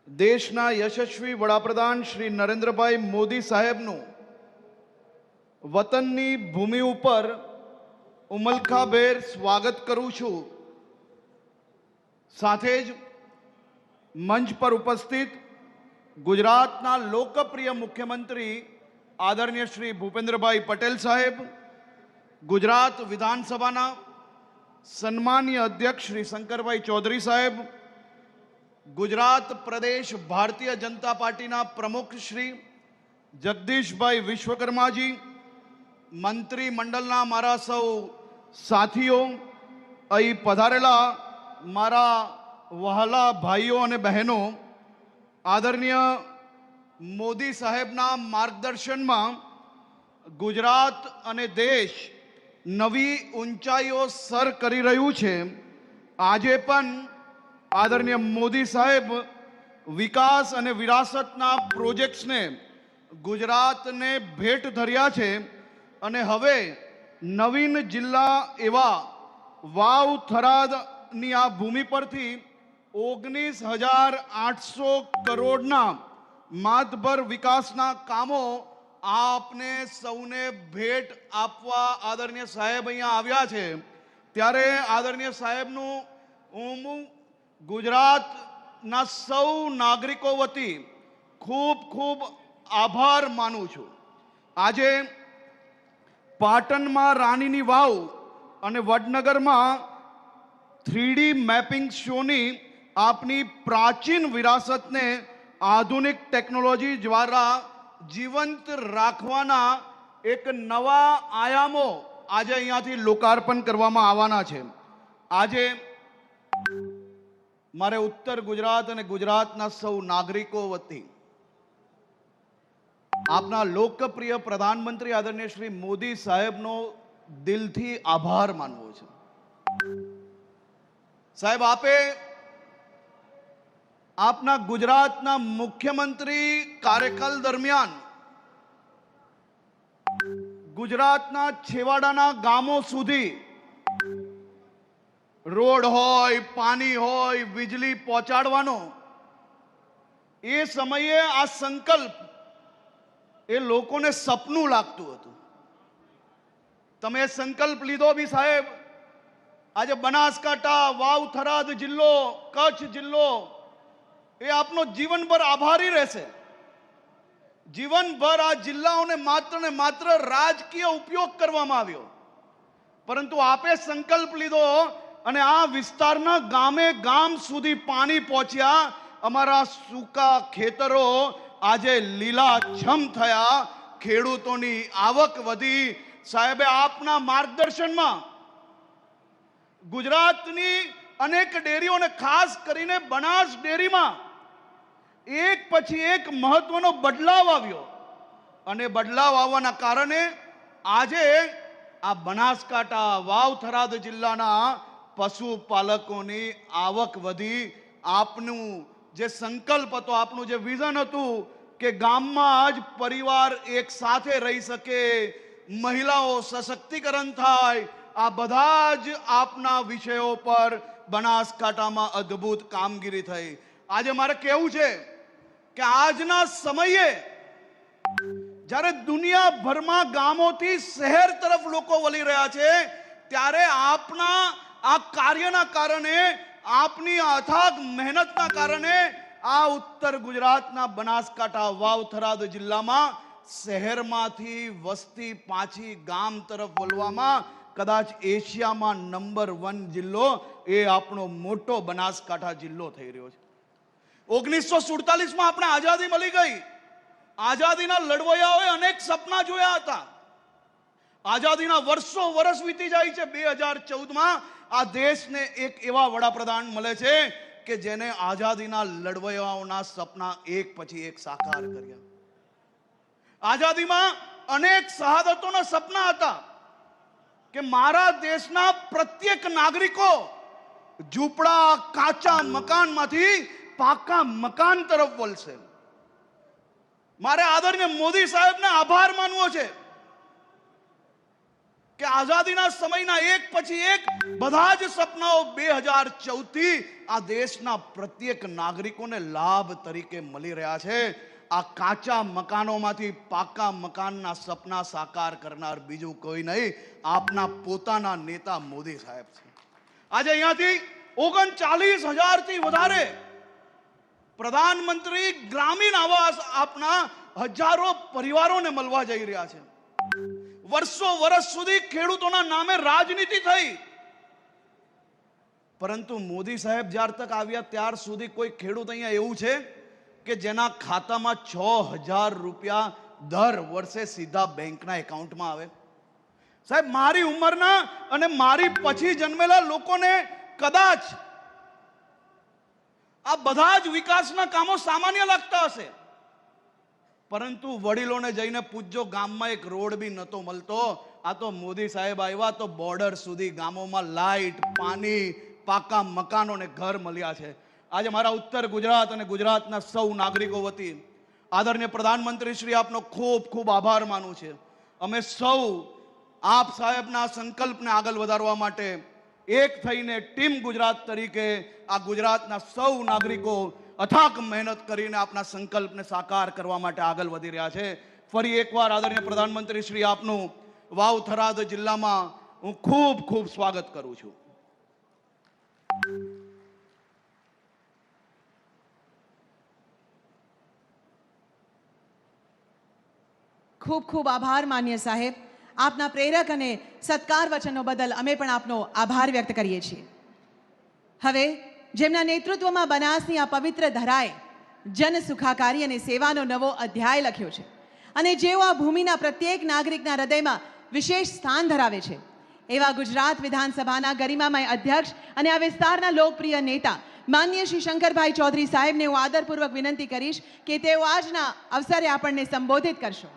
દેશના યશસ્વી વડાપ્રધાન શ્રી નરેન્દ્રભાઈ મોદી સાહેબનું વતનની ભૂમિ ઉપર ઉમલખાભેર સ્વાગત કરું છું। સાથે જ મંચ પર ઉપસ્થિત ગુજરાતના લોકપ્રિય મુખ્યમંત્રી આદરણીય શ્રી ભૂપેન્દ્રભાઈ પટેલ સાહેબ, ગુજરાત વિધાનસભાના સન્માનીય અધ્યક્ષ શ્રી શંકરભાઈ ચૌધરી સાહેબ, ગુજરાત પ્રદેશ ભારતીય જનતા પાર્ટીના પ્રમુખ શ્રી જગદીશભાઈ વિશ્વકર્માજી, મંત્રી મંડળના મારા સૌ સાથીઓ, અહીં પધારેલા મારા વહાલા ભાઈઓ અને બહેનો, આદરણીય મોદી સાહેબના માર્ગદર્શનમાં ગુજરાત અને દેશ નવી ઊંચાઈઓ સર કરી રહ્યું છે। આજે પણ આદરણીય મોદી સાહેબ વિકાસ અને વિરાસતના પ્રોજેક્ટ્સને ગુજરાતને ભેટ ધર્યા છે અને હવે નવીન જિલ્લા એવા વાવ થરાદની આ ભૂમિ પરથી 19,800 કરોડના માતબર વિકાસના કામો આપને સૌને ભેટ આપવા આદરણીય સાહેબ અહીંયા આવ્યા છે। ત્યારે આદરણીય સાહેબનું હું ગુજરાતના સૌ નાગરિકો વતી ખૂબ ખૂબ આભાર માનું છું। આજે પાટણમાં રાણીની વાવ અને વડનગરમાં 3D મેપિંગ શોની આપની પ્રાચીન વિરાસતને આધુનિક ટેકનોલોજી દ્વારા જીવંત રાખવાના એક નવા આયામો આજે અહીંયાથી લોકાર્પણ કરવામાં આવવાના છે। આજે મારે ઉત્તર ગુજરાત અને ગુજરાતના સૌ નાગરિકો વતી આપના લોકપ્રિય પ્રધાનમંત્રી આદરણીય શ્રી મોદી સાહેબનો દિલથી આભાર માનવો છે। સાહેબ, આપે આપના ગુજરાતના મુખ્યમંત્રી કાર્યકાળ દરમિયાન ગુજરાતના છેવાડાના ગામો સુધી રોડ હોય, પાણી હોય, વીજળી પહોંચાડવાનો એ સમયે આ સંકલ્પ એ લોકોને સપનું લાગતું હતું। તમે સંકલ્પ લીધો બી સાહેબ। આજે બનાસકાંઠા, વાવ થરાદ જિલ્લો, કચ્છ જિલ્લો એ આપનો જીવનભર આભારી રહેશે। જીવનભર આ જિલ્લાઓને માત્ર ને માત્ર રાજકીય ઉપયોગ કરવામાં આવ્યો, પરંતુ આપે સંકલ્પ લીધો અને આ વિસ્તારના ગામે ગામ સુધી પાણી પહોંચ્યા। અમારા સૂકા ખેતરો આજે લીલાછમ થયા, ખેડૂતોની આવક વધી। સાહેબે આપના માર્ગદર્શનમાં ગુજરાતની અનેક ડેરીઓને, ખાસ કરીને બનાસ ડેરીમાં એક પછી એક મહત્વનો બદલાવ આવ્યો અને બદલાવ આવવાના કારણે આજે આ બનાસકાંઠા, વાવ થરાદ જિલ્લાના પશુપાલકોની આવક વધી। આપનું જે સંકલ્પ હતો, આપનું જે વિઝન હતું કે ગામમાં જ પરિવાર એક સાથે રહી શકે, મહિલાઓ સશક્તિકરણ થાય, આ બધા જ આપના વિષયો પર બનાસકાંઠામાં અદ્ભુત કામગીરી થઈ। આજે મારે કહેવું છે કે આજના સમયે જ્યારે દુનિયાભરમાં ગામોથી શહેર તરફ લોકો વળી રહ્યા છે, ત્યારે આપના આ કાર્યના કારણે, આપની અથાગ મહેનતના કારણે આ ઉત્તર ગુજરાતના બનાસકાંઠા, વાવ થરાદ જિલ્લામાં શહેરમાંથી વસ્તી પાછી ગામ તરફ વળવામાં કદાચ એશિયામાં નંબર 1 જિલ્લો એ આપણો મોટો બનાસકાંઠા જિલ્લો થઈ રહ્યો છે। 1947માં આપણે આઝાદી મળી ગઈ। આઝાદીના લડવૈયાઓએ અનેક સપના જોયા હતા। આઝાદીના વર્ષ વીતી જાય છે। 2014માં આ દેશને એક એવા વડાપ્રધાન મળે છે કે જેને આઝાદીના લડવૈયાઓના સપના એક પછી એક સાકાર કર્યા। આઝાદીમાં અનેક શહાદતોના સપના હતા કે મારા દેશના પ્રત્યેક નાગરિકો ઝૂંપડા, કાચા મકાનમાંથી પાકા મકાન તરફ વળશે। મારે આદરણીય મોદી સાહેબને આભાર માનવો છે કે આઝાદીના સમયના એક પછી એક બધા જ સપનાઓ 2014 થી આ દેશના પ્રત્યેક નાગરિકોને લાભ તરીકે મળી રહ્યા છે. આ કાચા મકાનોમાંથી પાકા મકાનના સપના સાકાર કરનાર બીજું કોઈ નહીં, આપના પોતાના નેતા મોદી સાહેબ છે. આજે અહીંયાથી 39,000 થી વધારે પ્રધાનમંત્રી ગ્રામીણ આવાસ આપના હજારો પરિવારોને મળવા જઈ રહ્યા છે. વર્ષો સુધી ખેડૂતોના નામે રાજનીતિ થઈ, પરંતુ મોદી સાહેબ જ્યાર તક આવ્યા ત્યાર સુધી કોઈ ખેડૂત અહીંયા એવું છે કે જેના ખાતામાં 6,000 રૂપિયા દર વર્ષે સીધા બેંકના એકાઉન્ટમાં આવે? સાહેબ, મારી ઉંમરના અને મારી પછી જન્મેલા લોકોને કદાચ આ બધા જ વિકાસના કામો સામાન્ય લાગતા હશે, પરંતુ વડીલોને જઈને પૂછજો, ગામમાં એક રોડ બી નતો મળતો. આ તો મોદી સાહેબ આવ્યા તો બોર્ડર સુધી ગામોમાં લાઈટ, પાણી, પાકા મકાનો ને ઘર મળ્યા છે. આજે મારા ઉત્તર ગુજરાત અને ગુજરાતના સૌ નાગરિકો વતી આદરણીય પ્રધાનમંત્રી શ્રી આપનો ખૂબ ખૂબ આભાર માનું છે. અમે સૌ આપ સાહેબના સંકલ્પને આગળ વધારવા માટે એક થઈને ટીમ ગુજરાત તરીકે આ ગુજરાતના સૌ નાગરિકો અથાક મહેનત કરીને આપના સંકલ્પને સાકાર કરવા માટે આગળ વધી રહ્યા છે. ફરી એકવાર આદરણીય પ્રધાનમંત્રી શ્રી આપનું વાવ થરાદ જિલ્લામાં હું ખૂબ ખૂબ સ્વાગત કરું છું. ખૂબ ખૂબ આભાર માન્ય સાહેબ. આપના પ્રેરક અને સત્કાર વચનો બદલ અમે પણ આપનો આભાર વ્યક્ત કરીએ છીએ. હવે જેમના નેતૃત્વમાં બનાસની આ પવિત્ર ધરાએ જન સુખાકારી અને સેવાનો નવો અધ્યાય લખ્યો છે અને જેઓ આ ભૂમિના પ્રત્યેક નાગરિકના હૃદયમાં વિશેષ સ્થાન ધરાવે છે, એવા ગુજરાત વિધાનસભાના ગરિમામય અધ્યક્ષ અને આ વિસ્તારના લોકપ્રિય નેતા માન્ય શ્રી શંકરભાઈ ચૌધરી સાહેબને હું આદરપૂર્વક વિનંતી કરીશ કે તેઓ આજના અવસરે આપણને સંબોધિત કરશો.